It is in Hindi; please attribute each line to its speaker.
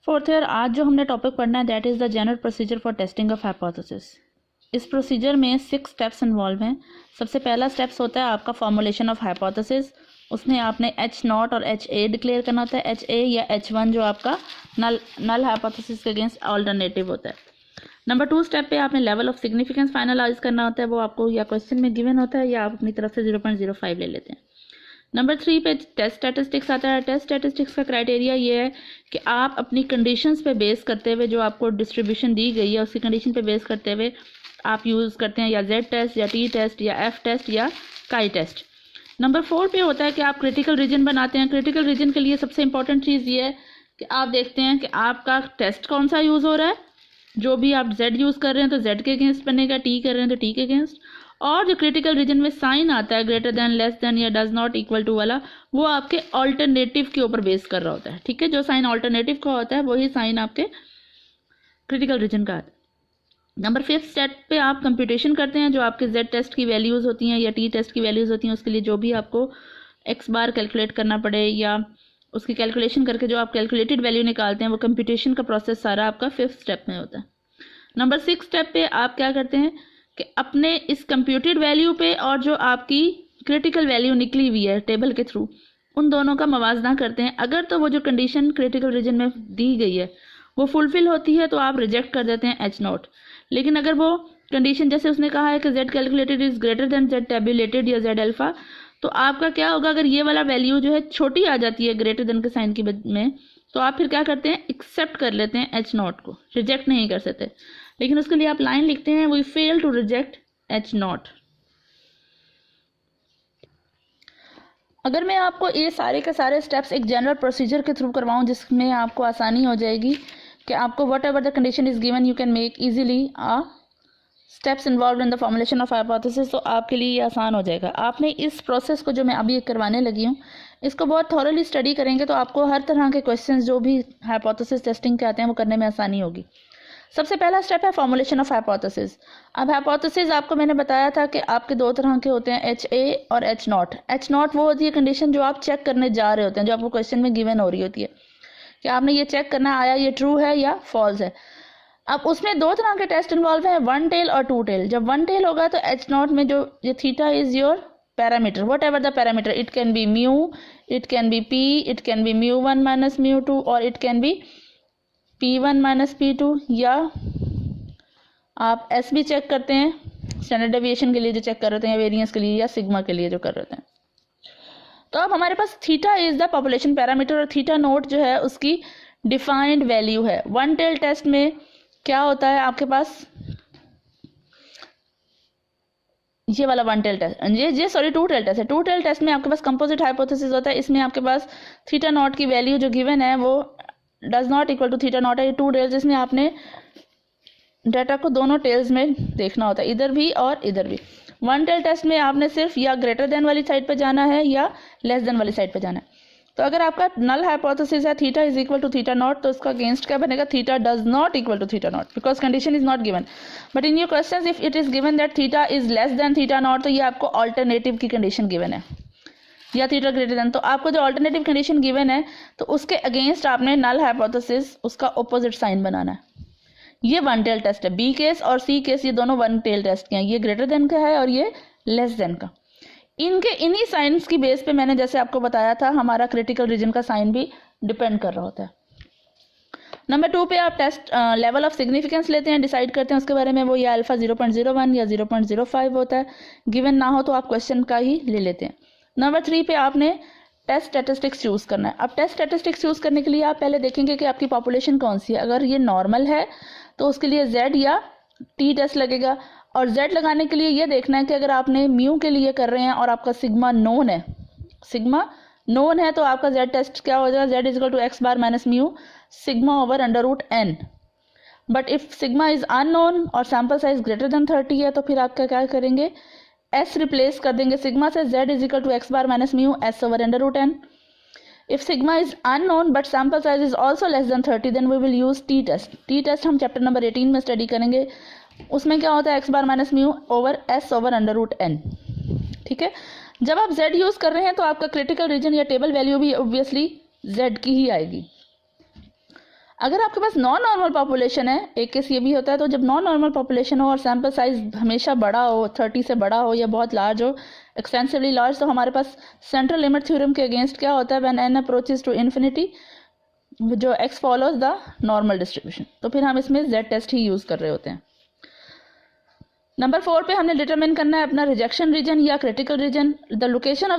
Speaker 1: फोर्थ ईयर आज जो हमने टॉपिक पढ़ना है that is the general procedure for testing of hypothesis. इस प्रोसीजर में 6 स्टेप्स इन्वॉल्व हैं। सबसे पहला स्टेप्स होता है आपका फॉर्मुलेशन ऑफ हाइपोथेसिस। उसमें आपने H0 और HA डिक्लेयर करना होता है। HA या H1 जो आपका नल हाइपोथेसिस के अगेंस्ट ऑल्टरनेटिव होता है। नंबर 2 स्टेप पे आपने लेवल ऑफ सिग्निफिकेंस फाइनलाइज करना होता है। वो आपको या क्वेश्चन में गिवन होता है या आप अपनी तरफ से 0.05 ले लेते हैं। नंबर 3 पे टेस्ट स्टैटिस्टिक्स आता है। टेस्ट स्टैटिस्टिक्स का क्राइटेरिया ये है कि आप अपनी कंडीशंस पे बेस करते हुए जो आपको डिस्ट्रीब्यूशन दी गई है उसकी कंडीशन पे बेस करते हुए आप यूज़ करते हैं या Z टेस्ट या T टेस्ट या F टेस्ट या काई टेस्ट। नंबर 4 पे होता है कि आप क्रिटिकल रीजन बनाते हैं। क्रिटिकल रीजन के लिए सबसे इंपॉर्टेंट चीज़ ये है कि आप देखते हैं कि आपका टेस्ट कौन सा यूज़ हो रहा है। जो भी आप Z यूज़ कर रहे हैं तो Z के अगेंस्ट बनेगा, T कर रहे हैं तो T के अगेंस्ट। और जो क्रिटिकल रीजन में साइन आता है ग्रेटर देन, लेस देन या डज नॉट इक्वल टू वाला, वो आपके ऑल्टरनेटिव के ऊपर बेस कर रहा होता है। ठीक है, जो साइन ऑल्टरनेटिव का होता है वही साइन आपके क्रिटिकल रीजन का आता है। नंबर 5 स्टेप पे आप कंप्यूटेशन करते हैं। जो आपके Z टेस्ट की वैल्यूज़ होती हैं या T टेस्ट की वैल्यूज़ होती हैं उसके लिए जो भी आपको x बार कैलकुलेट करना पड़े या उसकी कैलकुलेशन करके जो आप कैलकुलेटेड वैल्यू निकालते हैं वो कंप्यूटेशन का प्रोसेस सारा आपका 5th स्टेप में होता है। नंबर 6 स्टेप पे आप क्या करते हैं कि अपने इस कंप्यूटेड वैल्यू पे और जो आपकी क्रिटिकल वैल्यू निकली हुई है टेबल के थ्रू उन दोनों का मवाजना करते हैं। अगर तो वो जो कंडीशन क्रिटिकल रीजन में दी गई है वो फुलफिल होती है तो आप रिजेक्ट कर देते हैं H0। लेकिन अगर वो कंडीशन जैसे उसने कहा है कि Z calculated is greater than Z tabulated या Z अल्फा, तो आपका क्या होगा, अगर ये वाला वैल्यू जो है छोटी आ जाती है ग्रेटर देन के साइन की में, तो आप फिर क्या करते हैं, एक्सेप्ट कर लेते हैं H0 को, रिजेक्ट नहीं कर सकते। लेकिन उसके लिए आप लाइन लिखते हैं we fail to reject H0। अगर मैं आपको ये सारे के सारे स्टेप्स एक जनरल प्रोसीजर के थ्रू करवाऊं जिसमें आपको आसानी हो जाएगी कि आपको what ever the condition is given you can make easily steps involve in the formulation of hypothesis, तो आपके लिए ये आसान हो जाएगा। आपने इस प्रोसेस को जो मैं अभी करवाने लगी हूँ इसको बहुत थॉरली स्टडी करेंगे तो आपको हर तरह के क्वेश्चंस जो भी हाइपोथेसिस टेस्टिंग के आते हैं वो करने में आसानी होगी। सबसे पहला स्टेप है फॉर्मुलेशन ऑफ हाइपोथेसिस। अब हाइपोथेसिस आपको मैंने बताया था कि आपके दो तरह के होते हैं, HA और H0। H0 वो होती है कंडीशन जो आप चेक करने जा रहे होते हैं, जो आपको क्वेश्चन में गिवन हो रही होती है कि आपने ये चेक करना आया ये ट्रू है या फॉल्स है। अब उसमें दो तरह के टेस्ट इन्वॉल्व हैं, 1 टेल और 2 टेल। जब 1 टेल होगा तो H0 में जो ये theta is your parameter, whatever the parameter, it can be mu, it can be P, it can be μ1 minus μ2 और it can B P1 minus P2, या आप S भी चेक करते हैं स्टैंडर्ड डेविएशन के लिए जो चेक कर रहे हैं, या वेरिएंस के लिए या सिग्मा के लिए जो कर रहे हैं। तो अब हमारे पास theta is the population parameter और थीटा नोट जो है उसकी डिफाइंड वैल्यू है। 1 टेल टेस्ट में क्या होता है, आपके पास ये वाला 1 टेल टेस्ट, ये सॉरी 2 टेल टेस्ट है। 2 टेल टेस्ट में आपके पास कंपोजिट हाइपोथेसिस होता है। इसमें आपके पास थीटा नॉट की वैल्यू जो गिवन है वो does not equal to theta naught है। 2 टेल्स जिसमें आपने डाटा को दोनों टेल्स में देखना होता है, इधर भी और इधर भी। 1 टेल टेस्ट में आपने सिर्फ या ग्रेटर देन वाली साइड पे जाना है या लेस देन वाली साइड पे जाना है। तो अगर आपका नल हाइपोथेसिस है theta is equal to theta naught, तो उसका अगेंस्ट क्या बनेगा, theta does not equal to theta naught, because condition is not given. But in your questions if it is given that theta is less than theta naught, तो ये आपको ऑल्टरनेटिव की कंडीशन गिवन है, या थीटा ग्रेटर देन। तो आपको जो ऑल्टरनेटिव कंडीशन गिवन है तो उसके अगेंस्ट आपने नल हाइपोथेसिस उसका ऑपोजिट साइन बनाना है। ये 1 टेल टेस्ट है। B केस और C केस ये दोनों 1 टेल टेस्ट के हैं, ये ग्रेटर देन का है और ये लेस देन का। इनके इन्हीं साइंस की बेस पे मैंने जैसे आपको बताया था हमारा क्रिटिकल रीजन का साइन भी डिपेंड कर रहा होता है। नंबर 2 पे आप टेस्ट लेवल ऑफ सिग्निफिकेंस लेते हैं, डिसाइड करते हैं उसके बारे में, वो या अल्फा 0.01 या 0.05 होता है। गिवन ना हो तो आप क्वेश्चन का ही ले लेते हैं। नंबर 3 पे आपने टेस्ट स्टैटिस्टिक्स चूज़ करना है। अब टेस्ट स्टैटिस्टिक्स चूज़ करने के लिए आप पहले देखेंगे कि आपकी पॉपुलेशन कौन सी है। अगर ये नॉर्मल है तो उसके लिए Z या T टेस्ट लगेगा, और Z लगाने के लिए ये देखना है कि अगर आपने म्यू के लिए कर रहे हैं और आपका सिग्मा नोन है, सिग्मा नोन है तो आपका Z टेस्ट क्या हो जाएगा, Z is equal to x bar minus mu sigma over √n। But if sigma is unknown और सैम्पल साइज ग्रेटर देन 30 है तो फिर आप क्या करेंगे, S रिप्लेस कर देंगे सिग्मा से, Z is equal to x bar minus mu s over √n। If sigma is unknown but sample size is also less than 30 then we will use T test. T test हम चैप्टर नंबर 18 में स्टडी करेंगे। उसमें क्या होता है, x bar minus mu over s over √n। ठीक है, जब आप Z यूज़ कर रहे हैं तो आपका क्रिटिकल रीजन या टेबल वैल्यू भी ऑब्वियसली Z की ही आएगी। अगर आपके पास नॉन नॉर्मल पॉपुलेशन है, एक केस ये भी होता है, तो जब नॉन नॉर्मल पॉपुलेशन हो और सैम्पल साइज हमेशा बड़ा हो, 30 से बड़ा हो या बहुत लार्ज हो, एक्सटेंसिवली लार्ज, तो हमारे पास सेंट्रल लिमिट थ्योरम के अगेंस्ट क्या होता है, when n approaches to infinity, जो x follows the normal distribution, तो फिर हम इसमें z टेस्ट ही यूज़ कर रहे होते हैं। नंबर 4 पे हमने डिटरमिन करना है अपना रिजेक्शन रीजन या critical reason. The location of